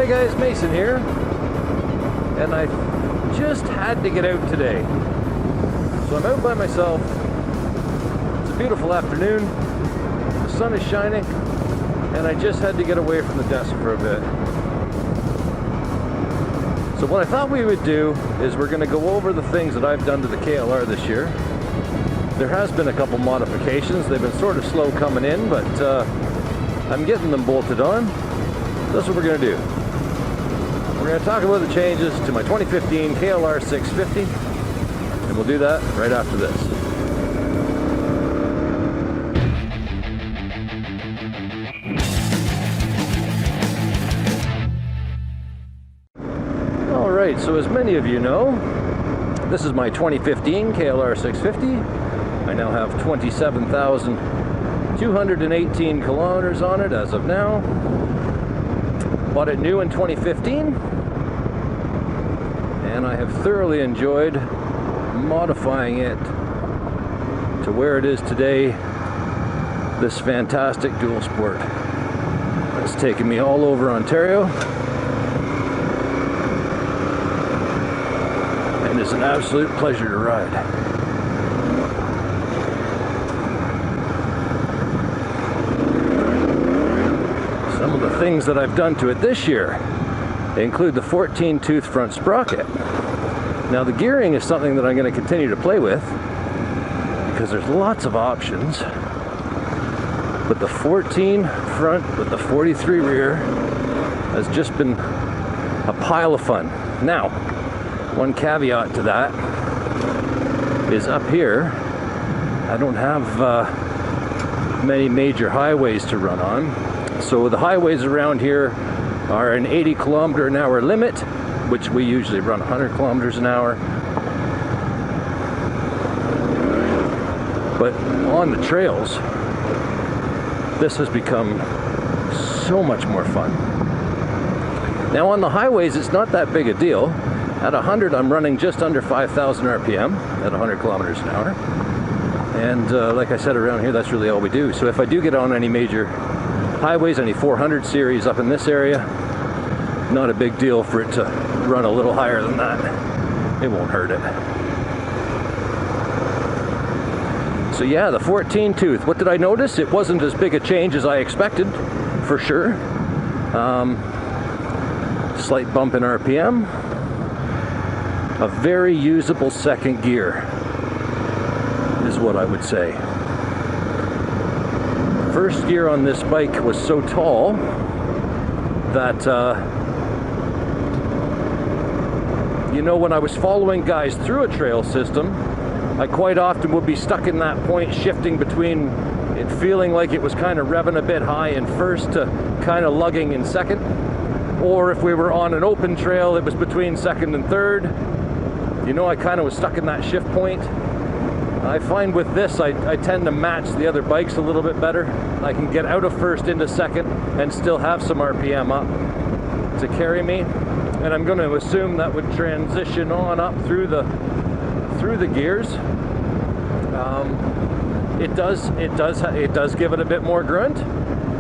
Hey guys, Mason here, and I just had to get out today. So I'm out by myself. It's a beautiful afternoon, the sun is shining, and I just had to get away from the desk for a bit. So what I thought we would do is we're going to go over the things that I've done to the KLR this year. There has been a couple modifications. They've been sort of slow coming in, but I'm getting them bolted on. That's what we're going to do. We're going to talk about the changes to my 2015 KLR 650, and we'll do that right after this. Alright, so as many of you know, this is my 2015 KLR 650. I now have 27,218 kilometers on it as of now. Bought it new in 2015, and I have thoroughly enjoyed modifying it to where it is today, this fantastic dual sport. It's taken me all over Ontario, and it's an absolute pleasure to ride. Some of the things that I've done to it this year, they include the 14-tooth front sprocket. Now the gearing is something that I'm going to continue to play with because there's lots of options, but the 14 front with the 43 rear has just been a pile of fun. Now, one caveat to that is up here I don't have many major highways to run on. So the highways around here are an 80 kilometer an hour limit, which we usually run 100 kilometers an hour. But on the trails, this has become so much more fun. Now on the highways, it's not that big a deal. At 100, I'm running just under 5,000 RPM at 100 kilometers an hour. And like I said, around here, that's really all we do. So if I do get on any major highways, any 400 series up in this area, not a big deal for it to run a little higher than that. It won't hurt it. So yeah, the 14 tooth. What did I notice? It wasn't as big a change as I expected, for sure. Slight bump in RPM. A very usable second gear is what I would say. First gear on this bike was so tall that you know, when I was following guys through a trail system, I quite often would be stuck in that point, shifting between it feeling like it was kind of revving a bit high in first to kind of lugging in second, or if we were on an open trail, it was between second and third. You know, I kind of was stuck in that shift point. I find with this, I tend to match the other bikes a little bit better. I can get out of first into second and still have some RPM up to carry me. And I'm going to assume that would transition on up through the gears. It does give it a bit more grunt,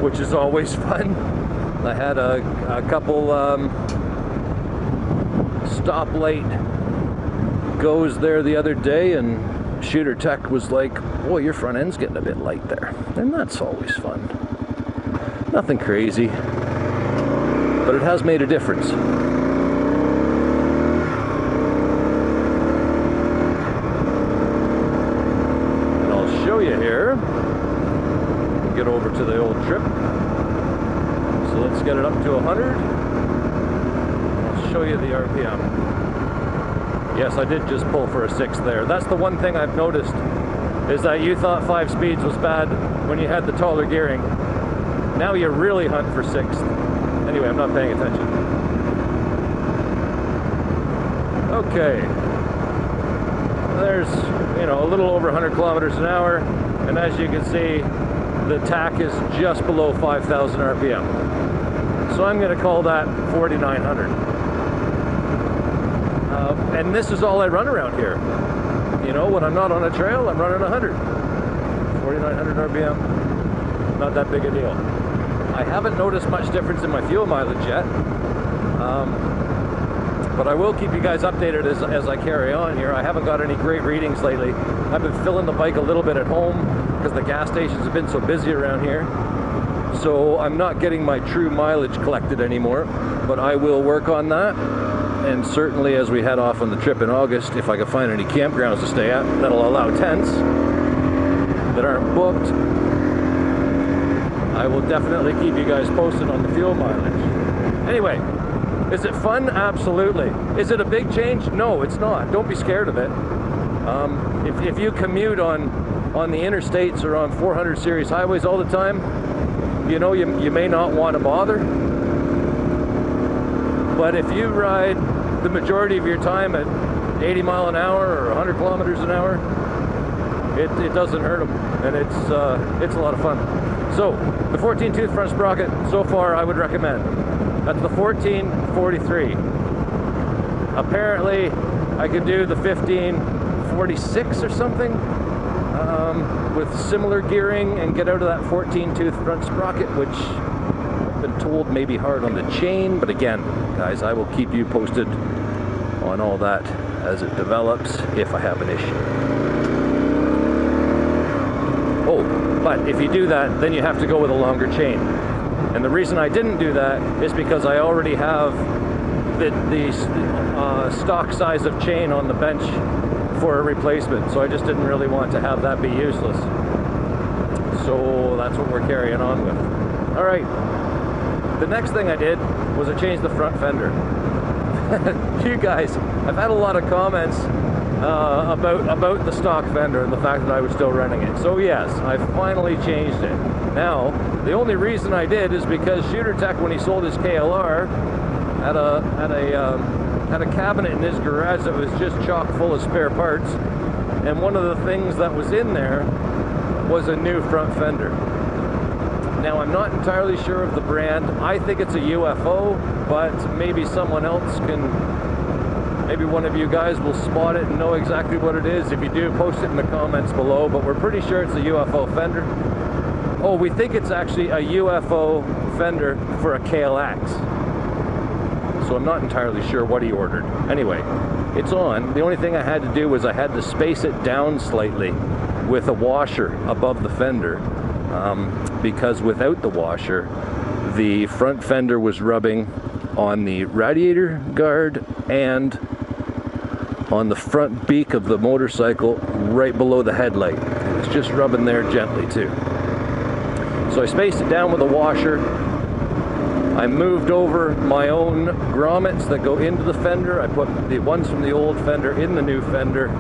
which is always fun. I had a couple stoplight goes there the other day, and Shooter Tech was like, "Boy, your front end's getting a bit light there," and that's always fun. Nothing crazy, but it has made a difference. And I'll show you here. Get over to the old trip. So let's get it up to 100. I'll show you the RPM. Yes, I did just pull for a 6 there. That's the one thing I've noticed, is that you thought 5 speeds was bad when you had the taller gearing. Now you really hunt for 6. Anyway, I'm not paying attention. Okay. There's, you know, a little over 100 kilometers an hour, and as you can see, the tack is just below 5,000 RPM. So I'm going to call that 4,900. And this is all I run around here. You know, when I'm not on a trail, I'm running 100. 4,900 RPM, not that big a deal. I haven't noticed much difference in my fuel mileage yet. But I will keep you guys updated as I carry on here. I haven't got any great readings lately. I've been filling the bike a little bit at home because the gas stations have been so busy around here. So I'm not getting my true mileage collected anymore, but I will work on that. And certainly as we head off on the trip in August, if I can find any campgrounds to stay at that'll allow tents that aren't booked, I will definitely keep you guys posted on the fuel mileage. Anyway, is it fun? Absolutely. Is it a big change? No, it's not. Don't be scared of it. If you commute on the interstates or on 400 series highways all the time, you know, you may not want to bother. But if you ride the majority of your time at 80 mile an hour or 100 kilometers an hour, it doesn't hurt them, and it's a lot of fun. So the 14 tooth front sprocket, so far I would recommend. That's the 1443. Apparently I could do the 1546 or something with similar gearing and get out of that 14 tooth front sprocket, which I've been told may be hard on the chain. But again, guys, I will keep you posted on all that as it develops if I have an issue. Oh, but if you do that, then you have to go with a longer chain. And the reason I didn't do that is because I already have the stock size of chain on the bench for a replacement. So I just didn't really want to have that be useless. So that's what we're carrying on with. All right. The next thing I did was I changed the front fender. You guys, I've had a lot of comments about the stock fender and the fact that I was still running it. So yes, I finally changed it. Now, the only reason I did is because Shooter Tech, when he sold his KLR, had a cabinet in his garage that was just chock full of spare parts, and one of the things that was in there was a new front fender. Now, I'm not entirely sure of the brand. I think it's a UFO, but maybe someone else can, maybe one of you guys will spot it and know exactly what it is. If you do, post it in the comments below, but we're pretty sure it's a UFO fender. Oh, we think it's actually a UFO fender for a KLX. So I'm not entirely sure what he ordered. Anyway, it's on. The only thing I had to do was I had to space it down slightly with a washer above the fender, because without the washer, the front fender was rubbing on the radiator guard and on the front beak of the motorcycle right below the headlight. It's just rubbing there gently too. So I spaced it down with a washer. I moved over my own grommets that go into the fender. I put the ones from the old fender in the new fender,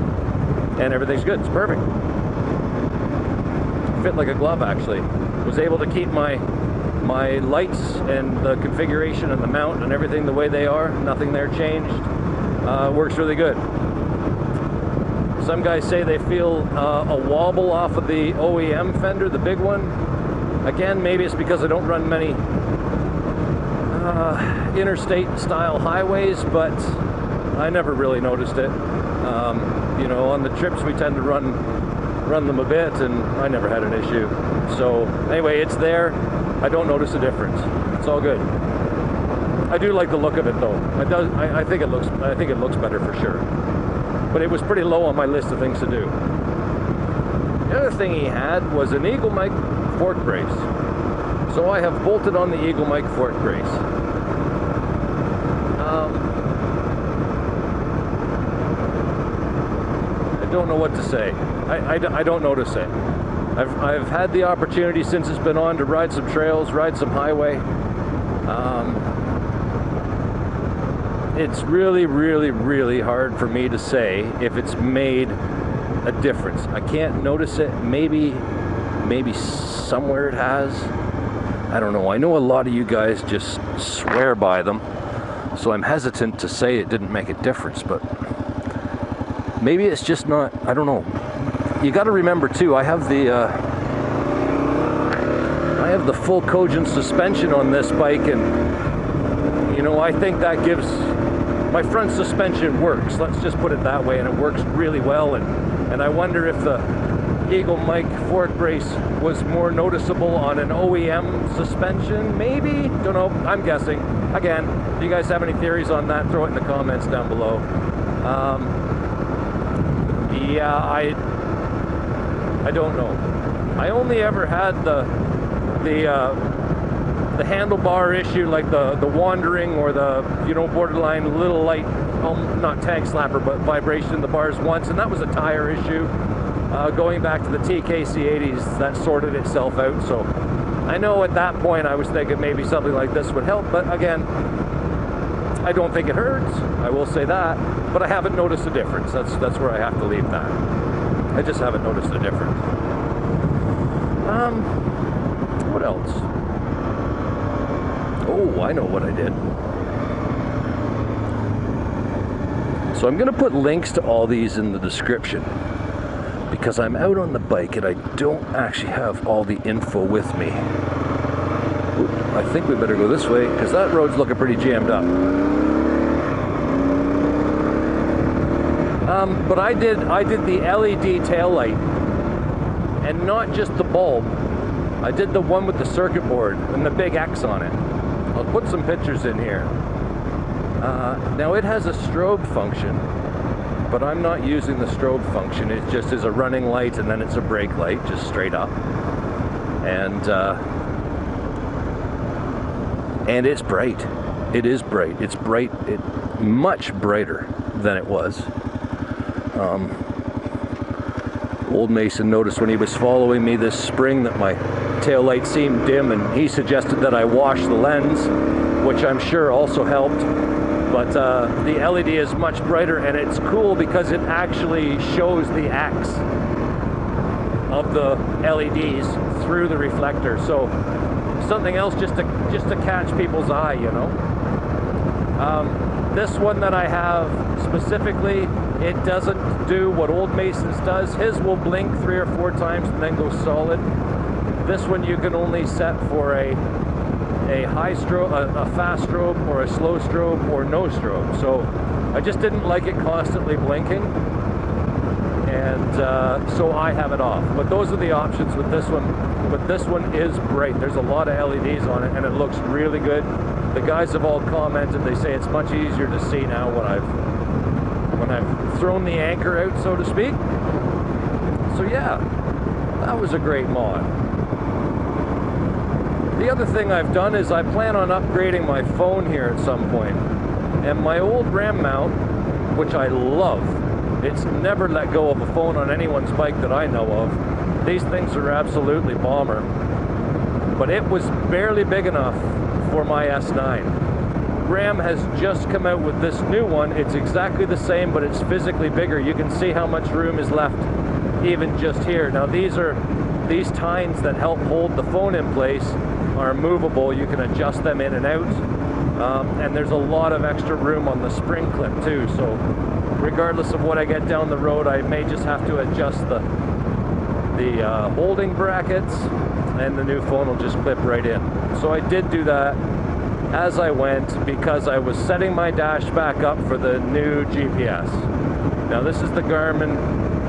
and everything's good. It's perfect. Fit like a glove, actually. Was able to keep my lights and the configuration and the mount and everything the way they are. Nothing there changed. Works really good. Some guys say they feel a wobble off of the OEM fender, the big one. Again, maybe it's because I don't run many interstate style highways, but I never really noticed it. You know, on the trips we tend to run them a bit, and I never had an issue. So anyway, it's there. I don't notice a difference. It's all good. I do like the look of it though. I think it looks better for sure. But it was pretty low on my list of things to do. The other thing he had was an Eagle Mike fork brace. So I have bolted on the Eagle Mike fork brace. I don't know what to say. I don't notice it. I've had the opportunity since it's been on to ride some trails, ride some highway. It's really, really, really hard for me to say if it's made a difference. I can't notice it. Maybe somewhere it has. I don't know. I know a lot of you guys just swear by them, so I'm hesitant to say it didn't make a difference, but maybe it's just not. I don't know. You got to remember too, I have the full Cogent suspension on this bike, and you know, I think that gives my front suspension works. Let's just put it that way, and it works really well. And I wonder if Eagle Mike fork brace was more noticeable on an OEM suspension, maybe? Don't know, I'm guessing. Again, if you guys have any theories on that, throw it in the comments down below. Yeah, I don't know. I only ever had the handlebar issue, like the wandering or the, you know, borderline little light, not tag slapper, but vibration in the bars once, and that was a tire issue. Going back to the TKC80s, that sorted itself out. So I know at that point I was thinking maybe something like this would help, but again, I don't think it hurts, I will say that, but I haven't noticed a difference. That's where I have to leave that. I just haven't noticed a difference. What else? Oh, I know what I did. So I'm gonna put links to all these in the description, because I'm out on the bike and I don't actually have all the info with me. Ooh, I think we better go this way, because that road's looking pretty jammed up. But I did the LED tail light, and not just the bulb. I did the one with the circuit board and the big X on it. I'll put some pictures in here. Now it has a strobe function, but I'm not using the strobe function. It just is a running light and then it's a brake light, just straight up. And it's bright. It is bright. It's bright. Much brighter than it was. Old Mason noticed when he was following me this spring that my tail light seemed dim, and he suggested that I wash the lens, which I'm sure also helped. But the LED is much brighter, and it's cool because it actually shows the X of the LEDs through the reflector. So something else just to catch people's eye, you know. This one that I have specifically, it doesn't do what Old Mason's does. His will blink 3 or 4 times and then go solid. This one you can only set for a high strobe, a fast strobe, or a slow strobe, or no strobe. So I just didn't like it constantly blinking, and so I have it off. But those are the options with this one. But this one is bright. There's a lot of LEDs on it, and it looks really good. The guys have all commented. They say it's much easier to see now when I've thrown the anchor out, so to speak. So yeah, that was a great mod. The other thing I've done is I plan on upgrading my phone here at some point. And my old RAM mount, which I love, it's never let go of a phone on anyone's bike that I know of. These things are absolutely bomber. But it was barely big enough for my S9. RAM has just come out with this new one. It's exactly the same, but it's physically bigger. You can see how much room is left even just here. Now these tines that help hold the phone in place are movable. You can adjust them in and out, and there's a lot of extra room on the spring clip too, so regardless of what I get down the road, I may just have to adjust the holding brackets, and the new phone will just clip right in. So I did do that as I went, because I was setting my dash back up for the new GPS. Now this is the Garmin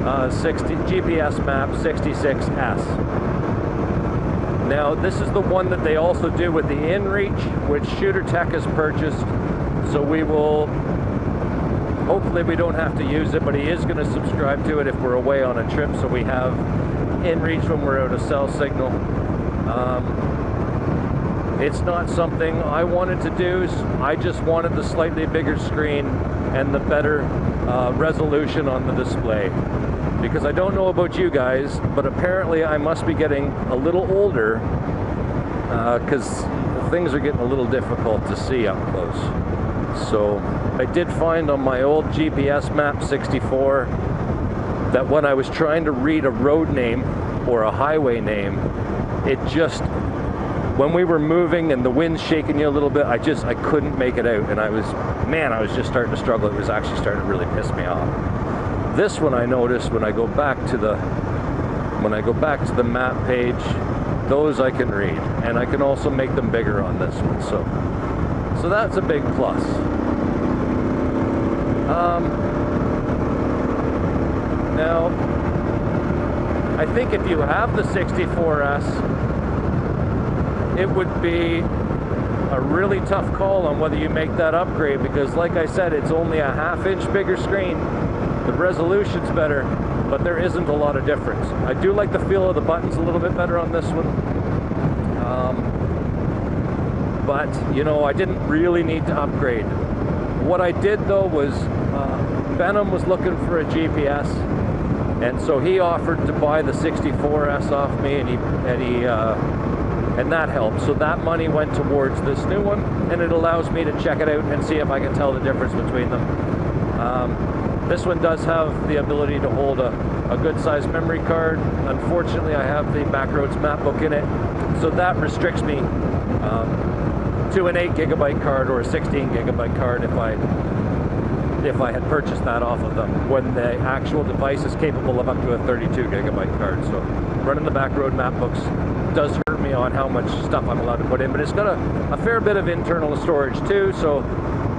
GPS map 66S. Now this is the one that they also do with the InReach, which Shooter Tech has purchased. So we will, hopefully we don't have to use it, but he is going to subscribe to it if we're away on a trip, so we have InReach when we're out of cell signal. It's not something I wanted to do. I just wanted the slightly bigger screen and the better resolution on the display. Because I don't know about you guys, but apparently I must be getting a little older, because things are getting a little difficult to see up close. So I did find on my old GPS map 64 that when I was trying to read a road name or a highway name, it just, when we were moving and the wind's shaking you a little bit, I couldn't make it out, and I was just starting to struggle. It was actually starting to really piss me off. This one I noticed when I go back to the map page, those I can read, and I can also make them bigger on this one. So that's a big plus. Now I think if you have the 64S, it would be a really tough call on whether you make that upgrade, because like I said, it's only a ½ inch bigger screen. The resolution's better, but there isn't a lot of difference. I do like the feel of the buttons a little bit better on this one. But, you know, I didn't really need to upgrade. What I did though was, Benham was looking for a GPS, and so he offered to buy the 64S off me, and that helped. So that money went towards this new one, and it allows me to check it out and see if I can tell the difference between them. This one does have the ability to hold a good sized memory card. Unfortunately, I have the Backroads map book in it, so that restricts me to an 8 GB card or a 16 GB card if I had purchased that off of them, when the actual device is capable of up to a 32 GB card. So running the Backroad map books does hurt me on how much stuff I'm allowed to put in, but it's got a fair bit of internal storage too, so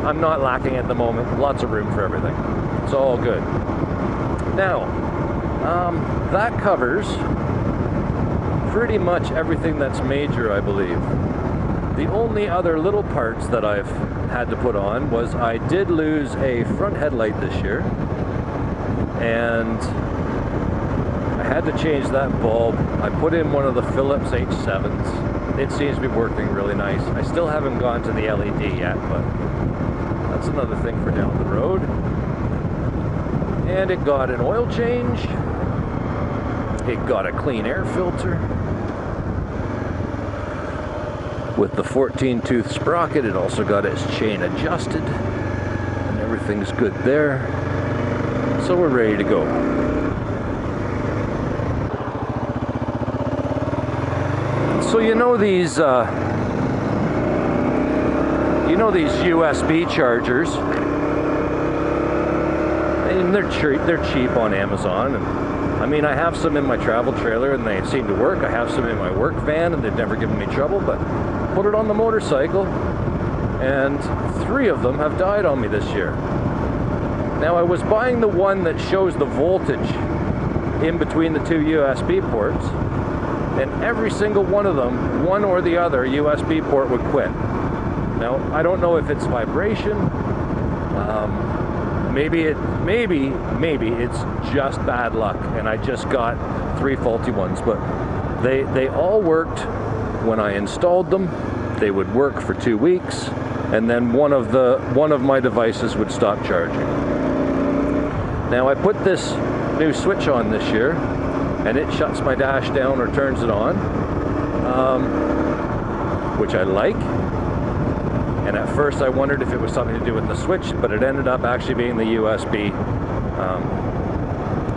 I'm not lacking at the moment. Lots of room for everything. It's all good. Now, that covers pretty much everything that's major, I believe. The only other little parts that I've had to put on was I did lose a front headlight this year, and I had to change that bulb. I put in one of the Philips H7s. It seems to be working really nice. I still haven't gone to the LED yet, but that's another thing for down the road. And it got an oil change. It got a clean air filter. With the 14-tooth sprocket, it also got its chain adjusted, and everything's good there. So we're ready to go. So you know these USB chargers, and they're cheap on Amazon. And I mean, I have some in my travel trailer and they seem to work. I have some in my work van and they've never given me trouble, but put it on the motorcycle and 3 of them have died on me this year. Now, I was buying the one that shows the voltage in between the 2 USB ports, and every single one of them, one or the other USB port would quit. Now, I don't know if it's vibration, maybe it's just bad luck and I just got 3 faulty ones, but they all worked when I installed them. They would work for 2 weeks, and then one of my devices would stop charging. Now, I put this new switch on this year, and it shuts my dash down or turns it on, which I like. And at first I wondered if it was something to do with the switch, but it ended up actually being the USB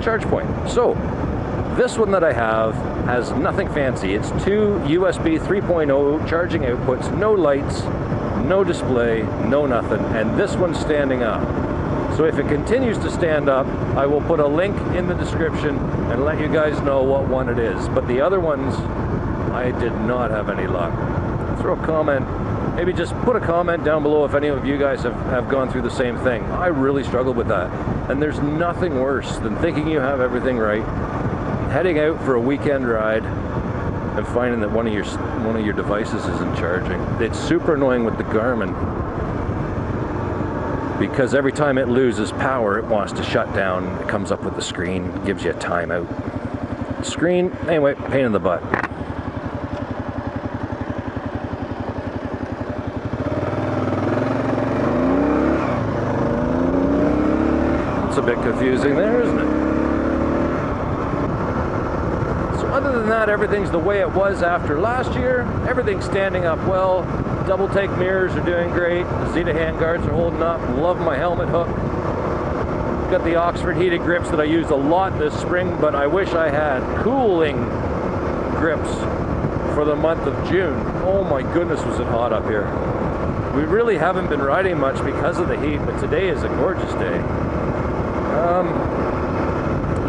charge point. So this one that I have has nothing fancy. It's 2 USB 3.0 charging outputs, no lights, no display, no nothing, and this one's standing up. So if it continues to stand up, I will put a link in the description and let you guys know what one it is. But the other ones, I did not have any luck. Throw a comment, maybe just put a comment down below if any of you guys have gone through the same thing. I really struggled with that. And there's nothing worse than thinking you have everything right, heading out for a weekend ride, and finding that one of your devices isn't charging. It's super annoying with the Garmin, because every time it loses power, it wants to shut down. It comes up with the screen, gives you a timeout. Screen, anyway, pain in the butt. It's a bit confusing there, isn't it? So other than that, everything's the way it was after last year. Everything's standing up well. Double take mirrors are doing great. The Zeta handguards are holding up. Love my helmet hook. Got the Oxford heated grips that I used a lot this spring, but I wish I had cooling grips for the month of June. Oh my goodness, was it hot up here. We really haven't been riding much because of the heat, but today is a gorgeous day.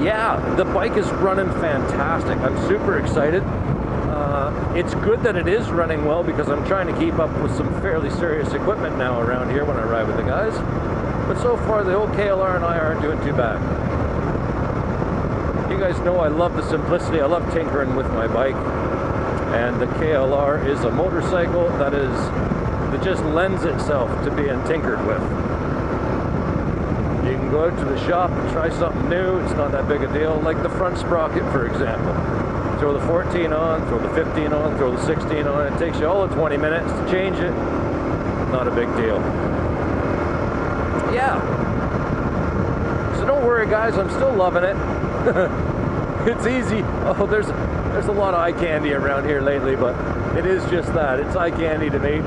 Yeah, the bike is running fantastic. I'm super excited. It's good that it is running well, because I'm trying to keep up with some fairly serious equipment now around here when I ride with the guys. But so far, the old KLR and I aren't doing too bad. You guys know I love the simplicity. I love tinkering with my bike. And the KLR is a motorcycle that just lends itself to being tinkered with. You can go out to the shop and try something new. It's not that big a deal. Like the front sprocket, for example. Throw the 14 on, throw the 15 on, throw the 16 on. It takes you all of 20 minutes to change it. Not a big deal. Yeah. So don't worry, guys. I'm still loving it. It's easy. Oh, there's a lot of eye candy around here lately, but it is just that. It's eye candy to me.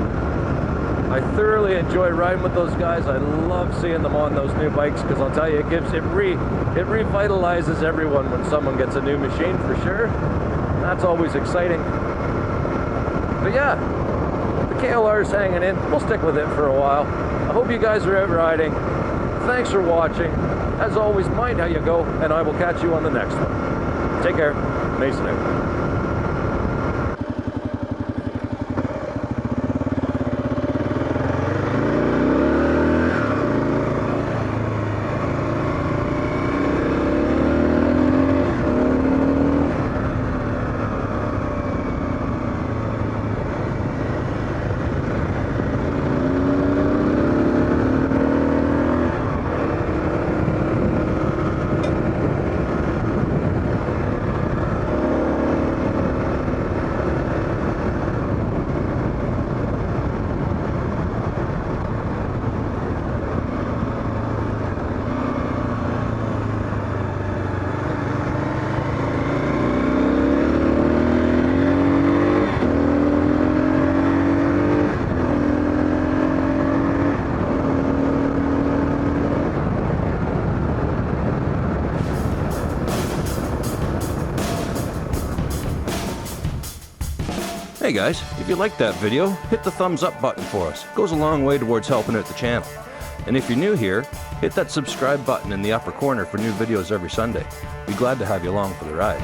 I thoroughly enjoy riding with those guys. I love seeing them on those new bikes, because I'll tell you, it revitalizes everyone when someone gets a new machine, for sure. That's always exciting. But yeah, the KLR is hanging in. We'll stick with it for a while. I hope you guys are out riding. Thanks for watching. As always, mind how you go, and I will catch you on the next one. Take care. Mason out. Hey guys, if you liked that video, hit the thumbs up button for us. It goes a long way towards helping out the channel. And if you're new here, hit that subscribe button in the upper corner for new videos every Sunday. Be glad to have you along for the ride.